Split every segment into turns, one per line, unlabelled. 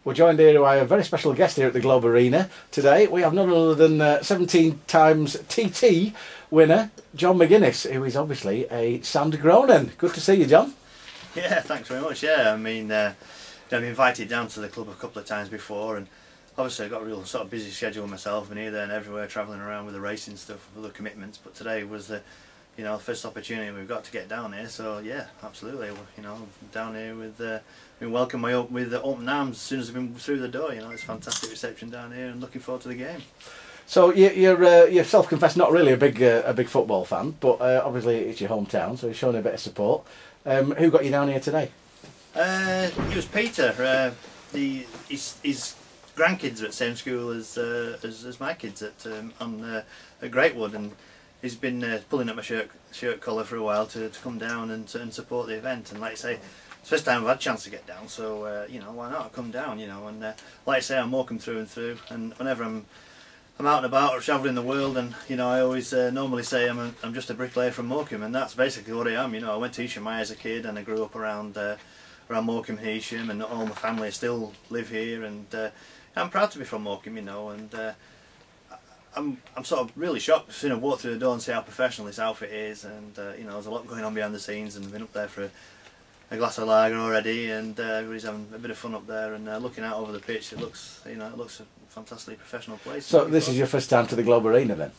We're joined here by a very special guest here at the Globe Arena today. We have none other than 17 times TT winner, John McGuinness, who is obviously a Sander Groningen. Good to see you, John.
Yeah, thanks very much. Yeah, I mean, I've been invited down to the club a couple of times before, and obviously I've got a real sort of busy schedule myself, and here, there and everywhere, travelling around with the racing stuff, other commitments. But today was the first opportunity we've got to get down here. So yeah, absolutely. Down here with been welcomed with open arms as soon as I've been through the door. It's a fantastic reception down here, and looking forward to the game.
So you're self-confessed not really a big football fan, but obviously it's your hometown, so you're showing a bit of support. Who got you down here today?
It was Peter. His grandkids are at the same school as my kids at Greatwood, and he's been pulling up my shirt collar for a while to come down and support the event. And like I say, it's the first time I've had a chance to get down, so why not? I'll come down, and like I say, I'm Morecambe through and through, and whenever I'm out and about or travelling the world, and I always normally say I'm just a bricklayer from Morecambe, and that's basically what I am. I went to Isham as a kid, and I grew up around Morecambe and Isham, and all my family still live here, and I'm proud to be from Morecambe, and I'm sort of really shocked to walk through the door and see how professional this outfit is, and there's a lot going on behind the scenes, and I've been up there for a glass of lager already, and everybody's having a bit of fun up there, and looking out over the pitch, it looks a fantastically professional place.
So this is your first time to the Globe Arena then?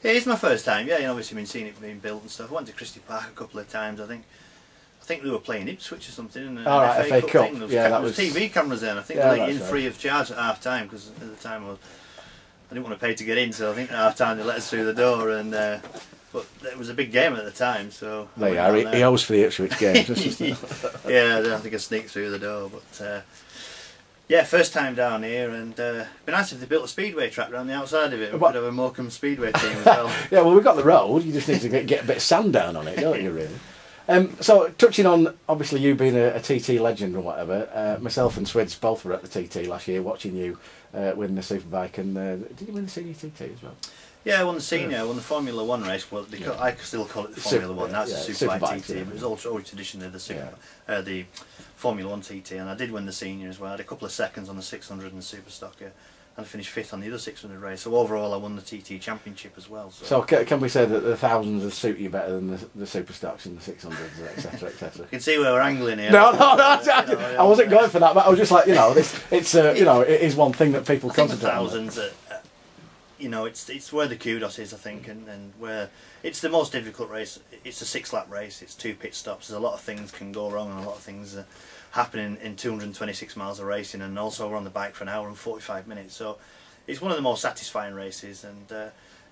Yeah, it's my first time. Yeah, obviously been seeing it being built and stuff. I went to Christie Park a couple of times. I think they were playing Ipswich or something. And
FA Cup.
There was TV cameras there, and I think they let you in free of charge at half time, because at the time I didn't want to pay to get in, so I think at half time they let us through the door, and but it was a big game at the time, so
there you are. He owes for the Ipswich game.
Yeah, I don't think I sneaked through the door, but yeah, first time down here, and it'd be nice if they built a speedway track around the outside of it. We could have a Morecambe speedway team as well. Yeah,
well, we've got the road. You just need to get a bit of sand down on it, don't you, really? So, touching on, obviously, you being a TT legend and whatever, myself and Swids both were at the TT last year watching you win the Superbike, and did you win the senior TT as well?
Yeah, I won the senior, I won the Formula 1 race. Well, I still call it the Formula 1, that's the Superbike TT. It was always traditionally the Formula 1 TT, and I did win the senior as well. I had a couple of seconds on the 600 and the Super Stocker, and I finished 5th on the other 600 race. So overall, I won the TT Championship as well. So
can we say that the thousands will suit you better than the Super Stocks and the 600s, etc., etc.?
You can see where we're angling here.
No, I wasn't going for that, but I was just like, it is one thing that people concentrate on.
Thousands, it's where the kudos is, I think, and where it's the most difficult race. It's a 6-lap race. It's 2 pit stops. There's a lot of things can go wrong, and a lot of things happening in 226 miles of racing, and also we're on the bike for an hour and 45 minutes. So it's one of the most satisfying races, and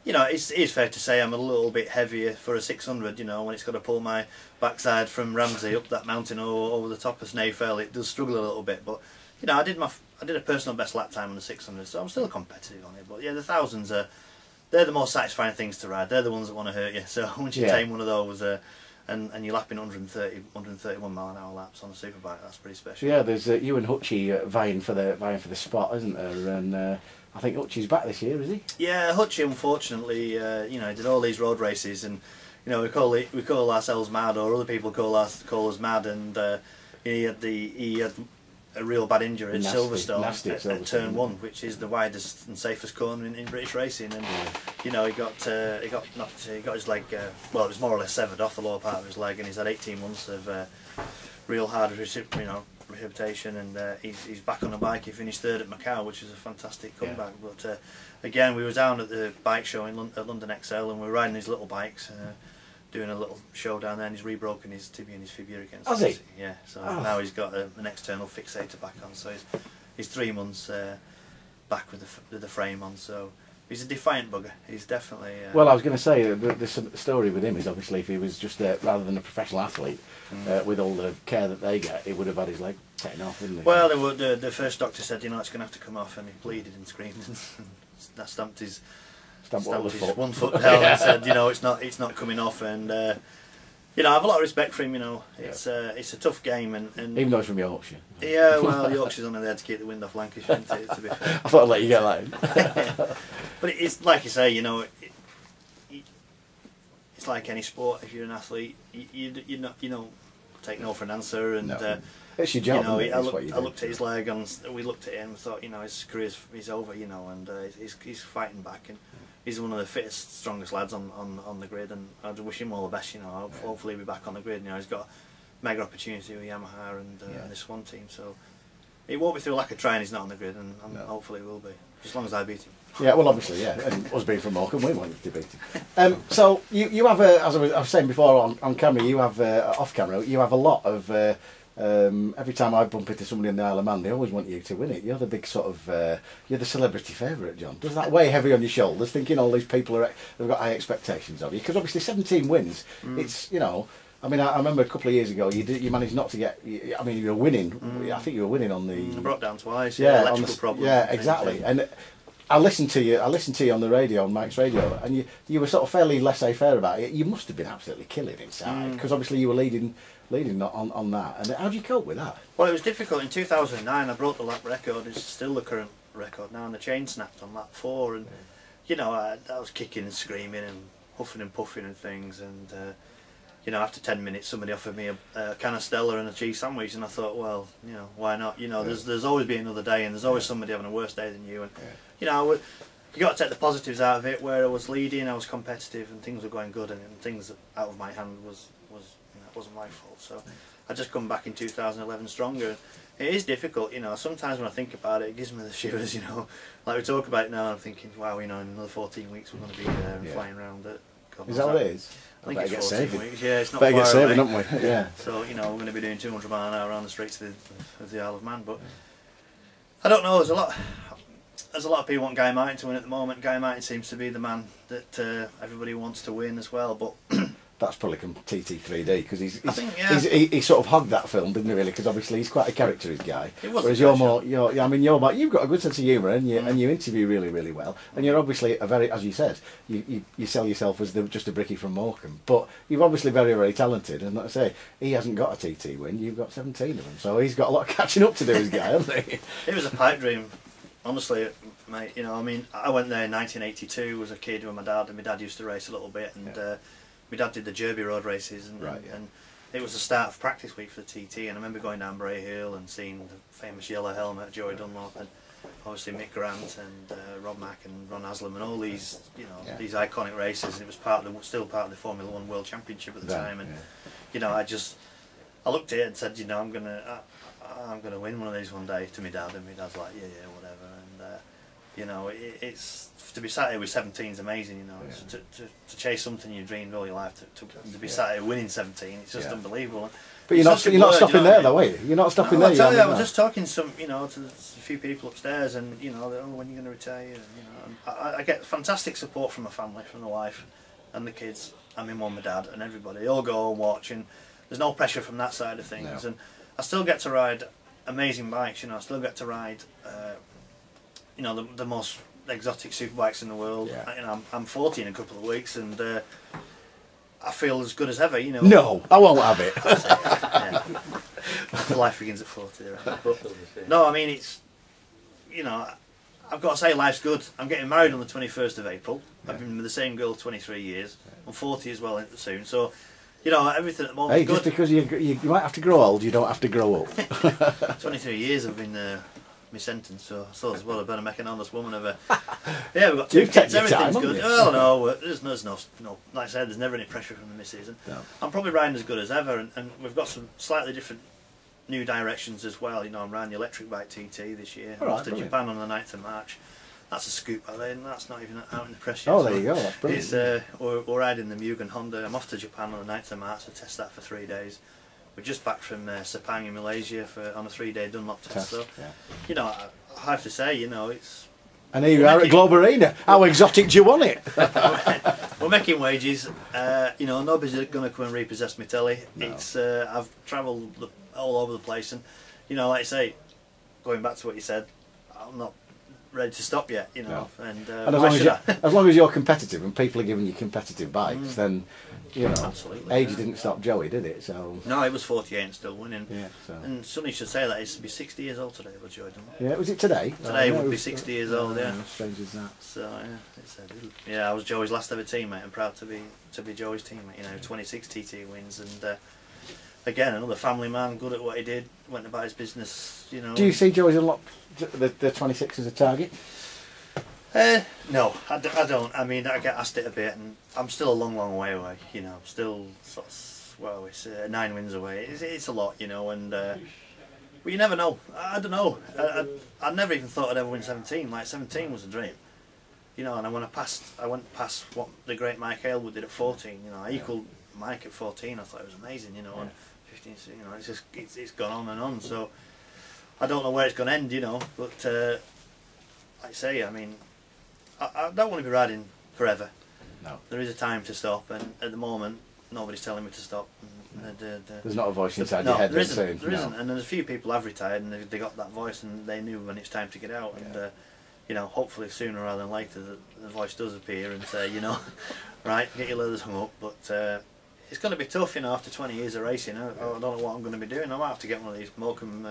it's fair to say I'm a little bit heavier for a 600. When it's got to pull my backside from Ramsey up that mountain over the top of Snaefell, it does struggle a little bit, but I did a personal best lap time on the 600, so I'm still competitive on it. But yeah, the thousands they're the most satisfying things to ride. They're the ones that want to hurt you. So once you tame one of those, and you're lapping 131 mile an hour laps on a superbike, that's pretty special.
Yeah, there's you and Hutchie vying for the spot, isn't there? And I think Hutchie's back this year, is he?
Yeah, Hutchie unfortunately, did all these road races, and we call ourselves mad, or other people call us mad, and he had a real bad injury at Silverstone at turn 1, which is the widest and safest corner in British racing, and he got his leg, well, it was more or less severed off the lower part of his leg, and he's had 18 months of real hard rehabilitation, and he's back on the bike. He finished 3rd at Macau, which is a fantastic comeback. But again, we were down at the bike show at London XL, and we were riding these little bikes, doing a little show down there, and he's rebroken his tibia and his fibula against.
Has he?
Yeah. So now he's got an external fixator back on. So he's 3 months back with the frame on. So he's a defiant bugger. He's definitely.
Well, I was going to say the story with him is obviously if he was just rather than a professional athlete, with all the care that they get, he would have had his leg taken off, wouldn't he?
Well, the first doctor said, it's going to have to come off, and he pleaded and screamed, and that stamped his 1 foot down and said, it's not coming off, and I have a lot of respect for him. It's a tough game, and
even though it's from Yorkshire.
Yeah, well, Yorkshire's only there to keep the wind off Lancashire, isn't it, to be fair.
I thought I'd let you get that in.
But it's like you say, it's like any sport. If you're an athlete, you're not, take no for an answer. And
it's your job.
You know,
isn't it?
I looked at his leg, and we looked at him and thought, you know, his career's over, you know, and he's fighting back, and he's one of the fittest, strongest lads on the grid, and I wish him all the best. You know, hopefully he'll be back on the grid. You know, he's got a mega opportunity with Yamaha and this one team, so it won't be through lack of trying. He's not on the grid, and hopefully he will be, as long as I beat him.
Yeah, well, obviously, yeah, and us being from Morecambe, we wanted to beat him. So you have, as I was saying before on camera, you have off camera, you have a lot of. Every time I bump into somebody in the Isle of Man, they always want you to win it. You're the big sort of, you're the celebrity favourite, John. Does that weigh heavy on your shoulders, thinking all these people have got high expectations of you? Because obviously 17 wins, it's, you know, I mean, I remember a couple of years ago, you managed not to get, I mean, you were winning, I think you were winning on the...
I brought down twice,
electrical
problems.
Yeah, exactly. And I listened to you on the radio, on Mike's radio, and you were sort of fairly laissez-faire about it. You must have been absolutely killing inside, because obviously you were leading on that. And how do you cope with that?
Well, it was difficult. In 2009 I broke the lap record. It's still the current record now, and the chain snapped on lap 4, and you know, I was kicking and screaming and huffing and puffing and things, and you know, after 10 minutes somebody offered me a can of Stella and a cheese sandwich, and I thought, well, you know, why not? You know, there's always be another day, and there's always somebody having a worse day than you, and you know, you got to take the positives out of it. Where I was leading, I was competitive, and things were going good, and things out of my hand was you know, it wasn't my fault. So I just come back in 2011 stronger. It is difficult, you know. Sometimes when I think about it, it gives me the shivers, you know. Like we talk about it now, I'm thinking, wow, you know, in another 14 weeks we're going to be there and flying around it.
Is that what it is?
I think it's 14 weeks. Yeah, it's not
better
far
get saving,
away.
don't we? Yeah.
So, you know, we're going to be doing 200 mile an hour around the streets of the Isle of Man. But I don't know. There's a lot of people want Guy Martin to win at the moment. Guy Martin seems to be the man that everybody wants to win as well. But
that's probably TT 3D, because he sort of hogged that film, didn't he? Really, because obviously he's quite a characterist guy. Whereas you're more, you've got a good sense of humour, and you interview really, really well, and you're obviously a very, as you said, you sell yourself as just a brickie from Morecambe, but you're obviously very, very talented. And like I say, he hasn't got a TT win. You've got 17 of them, so he's got a lot of catching up to do, this guy, hasn't he?
It was a pipe dream. Honestly, mate, you know, I mean, I went there in 1982 as a kid with my dad, and my dad used to race a little bit, and my dad did the Derby road races, and it was the start of practice week for the TT, and I remember going down Bray Hill and seeing the famous yellow helmet, Joey Dunlop, and obviously Mick Grant and Rob Mack and Ron Haslam, and all these, you know, these iconic races. And it was still part of the Formula One World Championship at the time, and you know, I looked at it and said, you know, I'm gonna win one of these one day, to my dad, and my dad's like, yeah, whatever. And you know, it's to be sat here with 17 is amazing, you know. To chase something you dreamed all your life, to be sat here winning 17, it's just unbelievable.
But you're not stopping there, though, are you? You're not stopping there.
I tell you, I was just talking to a few people upstairs, and you know, oh, when are you going to retire? And, you know, and I get fantastic support from my family, from the wife and the kids, and my mum and dad, and everybody. They all go and watch, and there's no pressure from that side of things. And I still get to ride amazing bikes. You know, I still get to ride, you know, the most exotic superbikes in the world. You know, I'm 40 in a couple of weeks, and I feel as good as ever, you know.
No, I won't have it.
Life begins at 40, right? But no, I mean, it's, you know, I've got to say life's good. I'm getting married on the 21st of April. I've been with the same girl 23 years. I'm 40 as well soon, so, you know, everything at the moment is good.
Just because you might have to grow old, you don't have to grow up.
23 years I've been my sentence, so I thought as well I better make an honest woman of her. Yeah, we've got 2 kids, everything's good. Oh no, there's no, like I said, there's never any pressure from the missus. I'm probably riding as good as ever, and we've got some slightly different new directions as well. You know, I'm riding the electric bike TT this year. I'm off to Japan on the 9th of March. That's a scoop, by then. That's not even out in the press yet.
Oh, there you go, that's brilliant.
It's, we're riding the Mugen Honda. I'm off to Japan on the 9th of March to test that for 3 days. We're just back from Sepang in Malaysia on a 3-day Dunlop test. So, you know, I have to say, you know, it's...
And here you are at Globe Arena. How exotic do you want it?
We're making wages. You know, nobody's going to come and repossess my telly. No. It's I've travelled all over the place, and you know, like I say, going back to what you said, I'm not ready to stop yet. You know, and
as long as you're competitive and people are giving you competitive bikes, then you know,
absolutely,
age didn't stop Joey, did it? So
no, he was 48 and still winning.
Yeah, so.
And somebody should say that he's to be 60 years old today, was Joey Dunlop.
Yeah, was it today?
Today would be 60 years old. Yeah,
strange as that.
So yeah, I was Joey's last ever teammate. I'm proud to be Joey's teammate. You know, 26 TT wins, and again, another family man, good at what he did, went about his business, you know.
Do you see Joey's unlocked the 26 as a target?
No, I don't. I mean, I get asked it a bit, and I'm still a long way away. You know, I'm still sort of, well, it's 9 wins away. It's a lot, you know, and well, you never know. I don't know. I never even thought I'd ever win 17. Like 17 was a dream, you know. And I went past what the great Mike Aylwood did at 14. You know, I equalled Mike at 14. I thought it was amazing, you know. And 15, you know, it's gone on and on. So I don't know where it's going to end, you know. But like I say, I mean, I don't want to be riding forever.
No.
There is a time to stop, and at the moment, nobody's telling me to stop.
There's not a voice inside your head
there
that's
isn't.
saying
There
no.
isn't, and there's a few people have retired, and they got that voice, and they knew when it's time to get out.
Yeah.
And you know, hopefully sooner rather than later, the voice does appear and say, you know, right, get your leathers hung up. But it's going to be tough, you know, after 20 years of racing. I don't know what I'm going to be doing. I might have to get one of these Morecambe,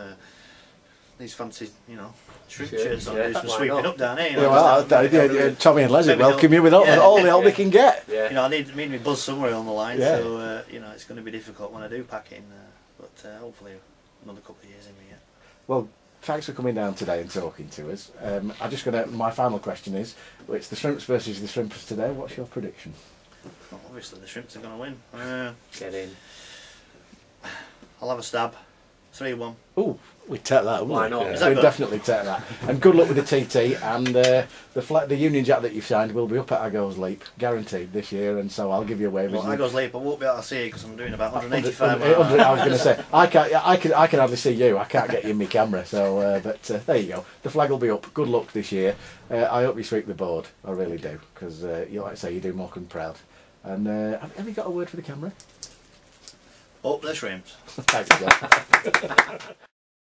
these fancy, you know, shrimp shirts on, do some sweeping up down here. You know,
Tommy and Leslie
maybe
welcome you with all the help they can get.
Yeah.
You know, I need me buzz somewhere on the line,
Yeah.
so you know, it's going to be difficult when I do pack in, but hopefully another couple of years in me yet.
Well, thanks for coming down today and talking to us. I'm just going to. My final question is: it's the Shrimps versus the Shrimpers today. What's your prediction?
Well, obviously the Shrimps are going to win.
Get in.
I'll have a stab. 3-1.
Oh, we'd take that, wouldn't
Why
we?
not?
Yeah.
Is
that
We'd
good?
definitely take that. And good luck with the TT. And the Union Jack that you've signed will be up at Agos Leap, guaranteed this year. And so I'll give you a wave.
Well, I goes late, I won't be able to see it because I'm doing about 185
100,
miles.
I was going to say I can hardly see you. I can't get you in my camera. So, but there you go. The flag will be up. Good luck this year. I hope you sweep the board. I really do, because you like to say you do Morecambe proud. And have you got a word for the camera?
Up the Shrimps.
Thanks, John.